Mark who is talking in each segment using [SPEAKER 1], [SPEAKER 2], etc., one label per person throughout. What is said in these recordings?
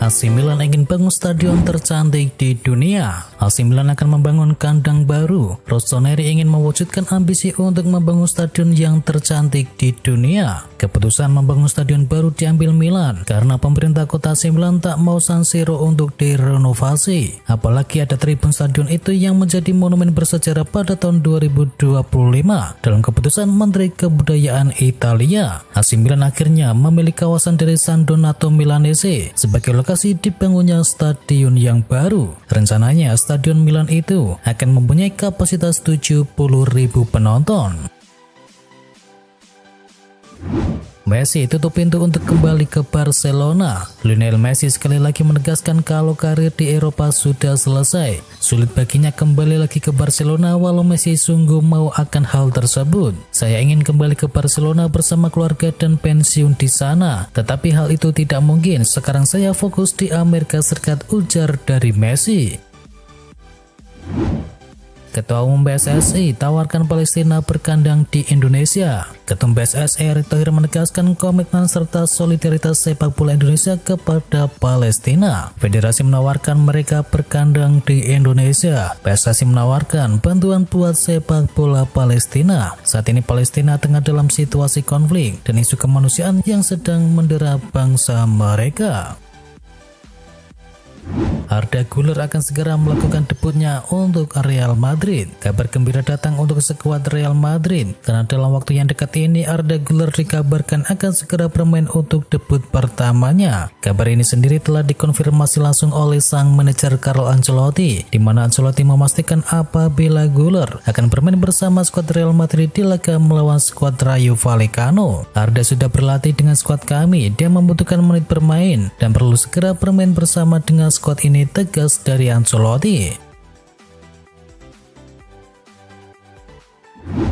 [SPEAKER 1] AC Milan ingin bangun stadion tercantik di dunia. AC Milan akan membangun kandang baru. Rossoneri ingin mewujudkan ambisi untuk membangun stadion yang tercantik di dunia. Keputusan membangun stadion baru diambil Milan karena pemerintah kota AC Milan tak mau San Siro untuk direnovasi. Apalagi ada tribun stadion itu yang menjadi monumen bersejarah pada tahun 2025. Dalam keputusan Menteri Kebudayaan Italia, AC Milan akhirnya memilih kawasan dari San Donato Milanese sebagai lokasi dibangunnya stadion yang baru. Rencananya stadion Milan itu akan mempunyai kapasitas 70.000 penonton. Messi tutup pintu untuk kembali ke Barcelona. Lionel Messi sekali lagi menegaskan kalau karir di Eropa sudah selesai. Sulit baginya kembali lagi ke Barcelona walau Messi sungguh mau akan hal tersebut. Saya ingin kembali ke Barcelona bersama keluarga dan pensiun di sana. Tetapi hal itu tidak mungkin. Sekarang saya fokus di Amerika Serikat, ujar dari Messi. Ketua Umum PSSI tawarkan Palestina berkandang di Indonesia. Ketum PSSI Erick Thohir menegaskan komitmen serta solidaritas sepak bola Indonesia kepada Palestina. Federasi menawarkan mereka berkandang di Indonesia. PSSI menawarkan bantuan buat sepak bola Palestina. Saat ini Palestina tengah dalam situasi konflik dan isu kemanusiaan yang sedang mendera bangsa mereka. Arda Güler akan segera melakukan debutnya untuk Real Madrid. Kabar gembira datang untuk skuad Real Madrid karena dalam waktu yang dekat ini Arda Güler dikabarkan akan segera bermain untuk debut pertamanya. Kabar ini sendiri telah dikonfirmasi langsung oleh sang manajer Carlo Ancelotti, di mana Ancelotti memastikan apabila Güler akan bermain bersama skuad Real Madrid di laga melawan skuad Rayo Vallecano. Arda sudah berlatih dengan skuad kami, dia membutuhkan menit bermain dan perlu segera bermain bersama dengan skuad ini, tegas dari Ancelotti.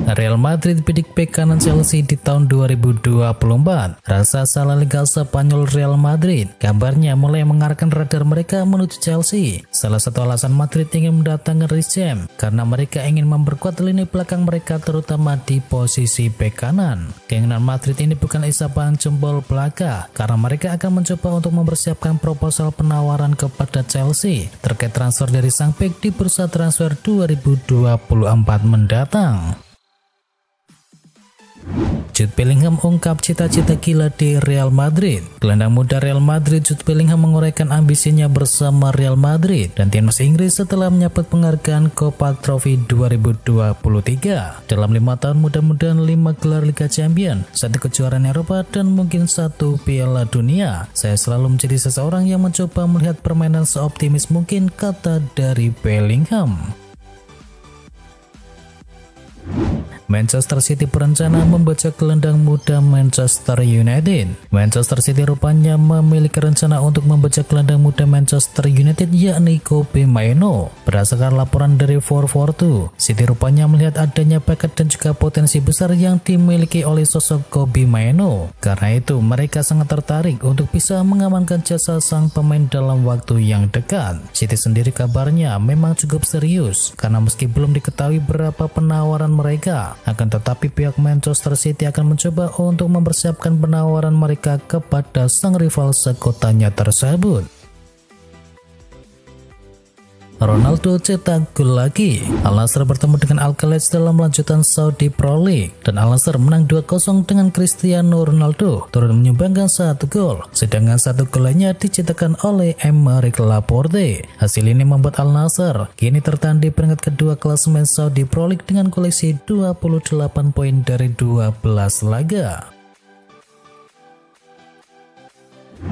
[SPEAKER 1] Real Madrid bidik bek kanan Chelsea di tahun 2024. Raksasa La Liga Spanyol Real Madrid kabarnya mulai mengarahkan radar mereka menuju Chelsea. Salah satu alasan Madrid ingin mendatangkan Reece James karena mereka ingin memperkuat lini belakang mereka terutama di posisi bek kanan. Keinginan Madrid ini bukan isapan jempol belaka karena mereka akan mencoba untuk mempersiapkan proposal penawaran kepada Chelsea terkait transfer dari sang bek di bursa transfer 2024 mendatang. Jude Bellingham ungkap cita-cita gila di Real Madrid. Gelandang muda Real Madrid Jude Bellingham menguraikan ambisinya bersama Real Madrid dan timnas Inggris setelah menyabet penghargaan Copa Trophy 2023. Dalam 5 tahun mudah-mudahan 5 gelar Liga Champion, 1 kejuaraan Eropa dan mungkin 1 Piala Dunia. Saya selalu menjadi seseorang yang mencoba melihat permainan seoptimis mungkin, kata dari Bellingham. Manchester City berencana membajak gelandang muda Manchester United. Manchester City rupanya memiliki rencana untuk membajak gelandang muda Manchester United yakni Kobbie Mainoo. Berdasarkan laporan dari 442, City rupanya melihat adanya bakat dan juga potensi besar yang dimiliki oleh sosok Kobbie Mainoo. Karena itu mereka sangat tertarik untuk bisa mengamankan jasa sang pemain dalam waktu yang dekat. City sendiri kabarnya memang cukup serius karena meski belum diketahui berapa penawaran mereka, akan tetapi pihak Manchester City akan mencoba untuk mempersiapkan penawaran mereka kepada sang rival sekotanya tersebut. Ronaldo cetak gol lagi. Al Nassr bertemu dengan Al-Khalaj dalam lanjutan Saudi Pro League dan Al Nassr menang 2-0 dengan Cristiano Ronaldo turut menyumbangkan 1 gol, sedangkan 1 gol lainnya dicetakkan oleh Aymeric Laporte. Hasil ini membuat Al Nassr kini tertahan di peringkat kedua klasemen Saudi Pro League dengan koleksi 28 poin dari 12 laga.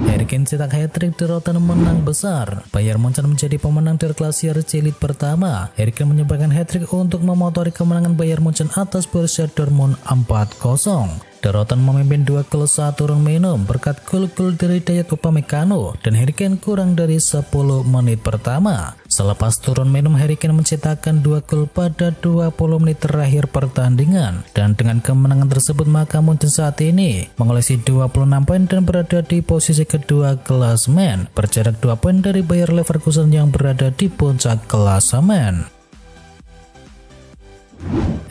[SPEAKER 1] Harry Kane cetak hat-trick di Rotterdam menang besar. Bayern Munchen menjadi pemenang dari Klasemen Jilid pertama. Harry Kane menyumbangkan hat-trick untuk memotori kemenangan Bayern Munchen atas Borussia Dortmund 4-0. Rotterdam memimpin 2-1 turun minum berkat gol-gol dari Dayot Upamecano dan Harry Kane kurang dari 10 menit pertama. Selepas turun minum, Harry Kane mencetakkan 2 gol pada 20 menit terakhir pertandingan. Dan dengan kemenangan tersebut maka Munchen saat ini mengoleksi 26 poin dan berada di posisi kedua klasemen, berjarak 2 poin dari Bayer Leverkusen yang berada di puncak klasemen.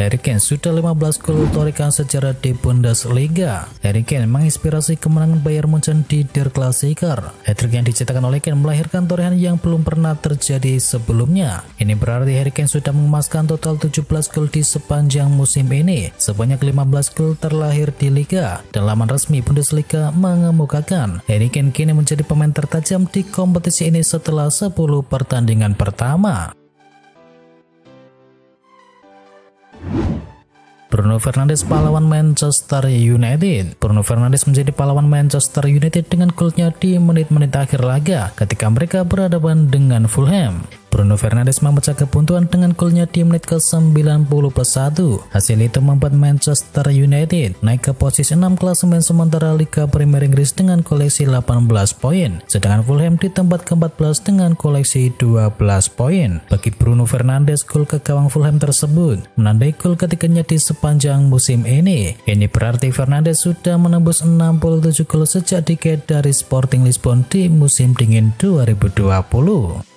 [SPEAKER 1] Harry Kane sudah 15 gol torehkan sejarah di Bundesliga. Harry Kane menginspirasi kemenangan Bayern Munchen di Der Klassiker. Hat-trick yang dicetakkan oleh Kane melahirkan torehan yang belum pernah terjadi sebelumnya. Ini berarti Harry Kane sudah mengemaskan total 17 gol di sepanjang musim ini. Sebanyak 15 gol terlahir di Liga. Dan laman resmi Bundesliga mengemukakan Harry Kane kini menjadi pemain tertajam di kompetisi ini setelah 10 pertandingan pertama. Bruno Fernandes pahlawan Manchester United. Bruno Fernandes menjadi pahlawan Manchester United dengan golnya di menit-menit akhir laga ketika mereka berhadapan dengan Fulham. Bruno Fernandes memecah kebuntuan dengan golnya di menit ke-91. Hasil itu membuat Manchester United naik ke posisi 6 klasemen sementara Liga Premier Inggris dengan koleksi 18 poin. Sedangkan Fulham di tempat ke-14 dengan koleksi 12 poin. Bagi Bruno Fernandes, gol ke gawang Fulham tersebut menandai gol ketiganya di sepanjang musim ini. Ini berarti Fernandes sudah menembus 67 gol sejak diket dari Sporting Lisbon di musim dingin 2020.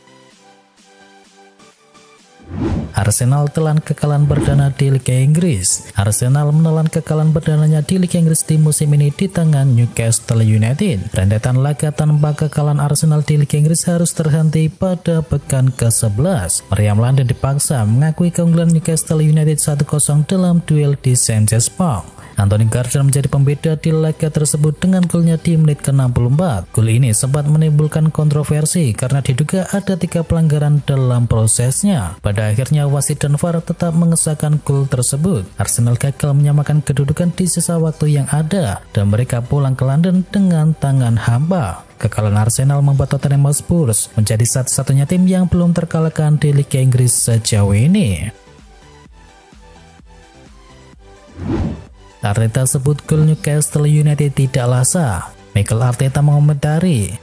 [SPEAKER 1] Arsenal telan kekalahan perdana di Liga Inggris. Arsenal menelan kekalahan perdananya di Liga Inggris di musim ini di tangan Newcastle United. Rentetan laga tanpa kekalahan Arsenal di Liga Inggris harus terhenti pada pekan ke-11. Meriam London dipaksa mengakui keunggulan Newcastle United 1-0 dalam duel di St. James' Park. Anthony Gordon menjadi pembeda di laga tersebut dengan golnya di menit ke-64. Gol ini sempat menimbulkan kontroversi karena diduga ada 3 pelanggaran dalam prosesnya. Pada akhirnya wasit dan VAR tetap mengesahkan gol tersebut. Arsenal gagal menyamakan kedudukan di sisa waktu yang ada dan mereka pulang ke London dengan tangan hampa. Kekalahan Arsenal membuat Tottenham Hotspur menjadi satu-satunya tim yang belum terkalahkan di Liga Inggris sejauh ini. Arteta sebut gol Newcastle United tidaklah sah. Mikel Arteta mengomentari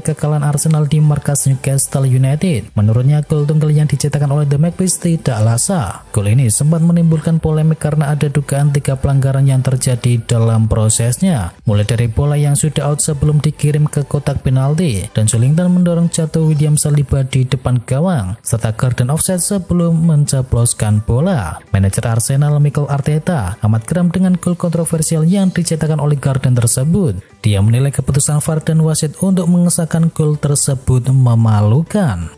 [SPEAKER 1] kekalahan Arsenal di markas Newcastle United. Menurutnya gol tunggal yang dicetakkan oleh The Magpies tidaklah sah. Gol ini sempat menimbulkan polemik karena ada dugaan 3 pelanggaran yang terjadi dalam prosesnya. Mulai dari bola yang sudah out sebelum dikirim ke kotak penalti, dan Joelinton mendorong jatuh William Saliba di depan gawang, serta Gordon offside sebelum menceploskan bola. Manajer Arsenal Mikel Arteta amat geram dengan gol kontroversial yang dicetakkan oleh Gordon tersebut. Dia menilai keputusan VAR dan wasit untuk mengesahkan gol tersebut memalukan.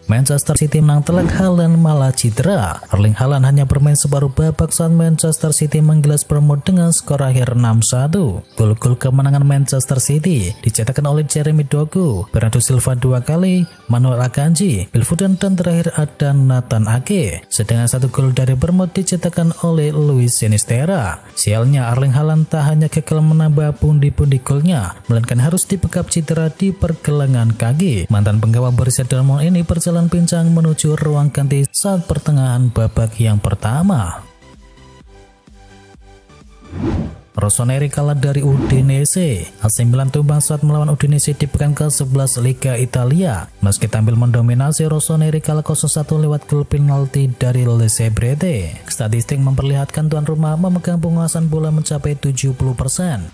[SPEAKER 1] Manchester City menang telak, Haaland malah cedera. Erling Haaland hanya bermain separuh babak saat Manchester City menggilas Bournemouth dengan skor akhir 6-1. Gol-gol kemenangan Manchester City dicetakkan oleh Jeremy Doku, Bernardo Silva 2 kali, Manuel Akanji, Phil Foden, dan terakhir ada Nathan Ake. Sedangkan 1 gol dari Bournemouth dicetakkan oleh Luis Sinisterra. Sialnya Erling Haaland tak hanya gagal menambah pundi-pundi golnya, melainkan harus dibekap cedera di pergelangan kaki. Mantan penggawa Borussia Dortmund ini berjalan pincang menuju ruang ganti saat pertengahan babak yang pertama. Rossoneri kalah dari Udinese. AC Milan tumbang saat melawan Udinese di pekan ke-11 Liga Italia. Meski tampil mendominasi, Rossoneri kalah 0-1 lewat gol penalti dari Lesebrete. Statistik memperlihatkan tuan rumah memegang penguasaan bola mencapai 70%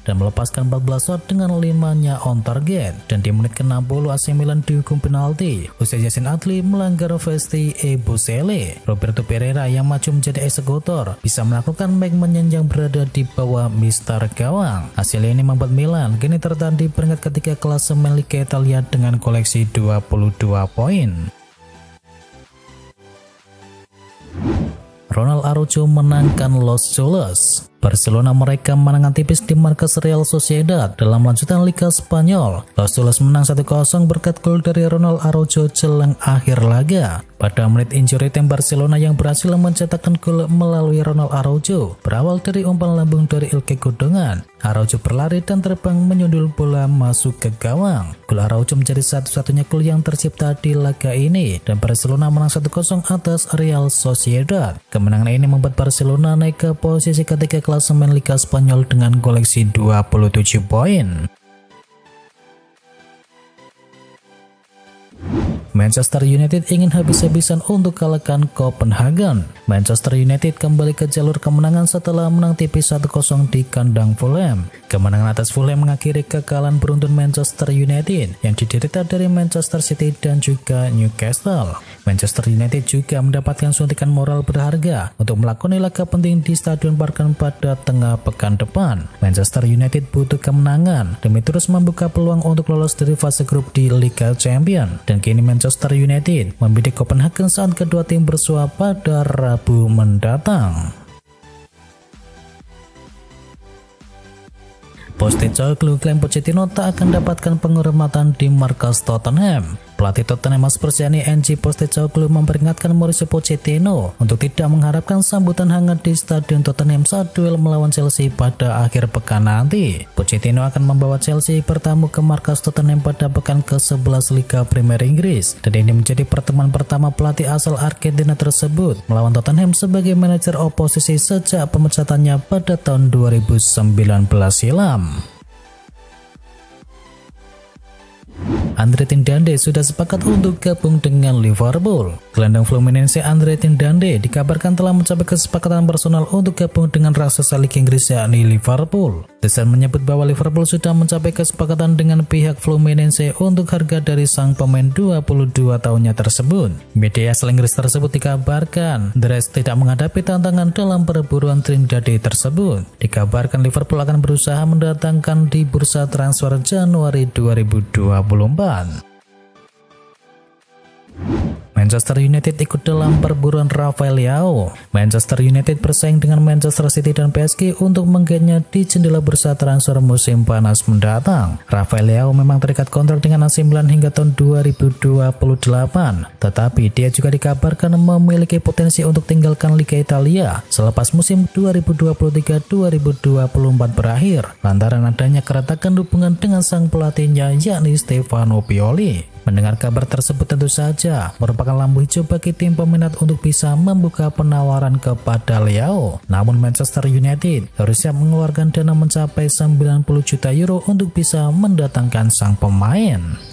[SPEAKER 1] dan melepaskan 14 shot dengan 5-nya on target. Dan di menit ke-60 AC Milan dihukum penalti usai Yacine Adli melanggar Vesti Ebosele. Roberto Pereira yang maju menjadi eksekutor bisa melakukan movement yang berada di bawah Mister gawang. Hasil ini membuat Milan kini tertahan di peringkat ketiga klasemen Liga Italia dengan koleksi 22 poin. Ronald Araujo menangkan Los Cholos. Barcelona mereka menang tipis di markas Real Sociedad dalam lanjutan Liga Spanyol. Los Cholos menang 1-0 berkat gol dari Ronald Araujo jelang akhir laga. Pada menit injury time, Barcelona yang berhasil mencetakkan gol melalui Ronald Araujo berawal dari umpan lambung dari Ilkay Gundogan. Araujo berlari dan terbang menyundul bola masuk ke gawang. Gol Araujo menjadi satu-satunya gol yang tercipta di laga ini dan Barcelona menang 1-0 atas Real Sociedad. Kemenangan ini membuat Barcelona naik ke posisi ketiga klasemen Liga Spanyol dengan koleksi 27 poin. Manchester United ingin habis-habisan untuk kalahkan Copenhagen. Manchester United kembali ke jalur kemenangan setelah menang tipis 1-0 di kandang Fulham. Kemenangan atas Fulham mengakhiri kekalahan beruntun Manchester United yang diderita dari Manchester City dan juga Newcastle. Manchester United juga mendapatkan suntikan moral berharga untuk melakoni laga penting di Stadion Barclays pada tengah pekan depan. Manchester United butuh kemenangan demi terus membuka peluang untuk lolos dari fase grup di Liga Champions. Dan kini Manchester United membidik Copenhagen saat kedua tim bersua pada Rabu mendatang. Postecoglou klaim Pochettino tak akan dapatkan penghormatan di markas Tottenham. Pelatih Tottenham Hotspur Ange Postecoglou memperingatkan Mauricio Pochettino untuk tidak mengharapkan sambutan hangat di Stadion Tottenham saat duel melawan Chelsea pada akhir pekan nanti. Pochettino akan membawa Chelsea bertamu ke markas Tottenham pada pekan ke-11 Liga Premier Inggris, dan ini menjadi pertemuan pertama pelatih asal Argentina tersebut melawan Tottenham sebagai manajer oposisi sejak pemecatannya pada tahun 2019 silam. Andre Tindande sudah sepakat untuk gabung dengan Liverpool. Gelandang Fluminense Andre Tindande dikabarkan telah mencapai kesepakatan personal untuk gabung dengan raksasa Liga Inggris yakni Liverpool. The Sun menyebut bahwa Liverpool sudah mencapai kesepakatan dengan pihak Fluminense untuk harga dari sang pemain 22 tahunnya tersebut. Media asal Inggris tersebut dikabarkan The Reds tidak menghadapi tantangan dalam perburuan Tindande tersebut. Dikabarkan Liverpool akan berusaha mendatangkan di bursa transfer Januari 2024. Manchester United ikut dalam perburuan Rafael Leao. Manchester United bersaing dengan Manchester City dan PSG untuk menggenya di jendela bursa transfer musim panas mendatang. Rafael Leao memang terikat kontrak dengan AC Milan hingga tahun 2028, tetapi dia juga dikabarkan memiliki potensi untuk tinggalkan Liga Italia selepas musim 2023-2024 berakhir lantaran adanya keretakan hubungan dengan sang pelatihnya yakni Stefano Pioli. Mendengar kabar tersebut tentu saja merupakan lampu hijau bagi tim peminat untuk bisa membuka penawaran kepada Leao. Namun Manchester United harus siap mengeluarkan dana mencapai 90 juta euro untuk bisa mendatangkan sang pemain.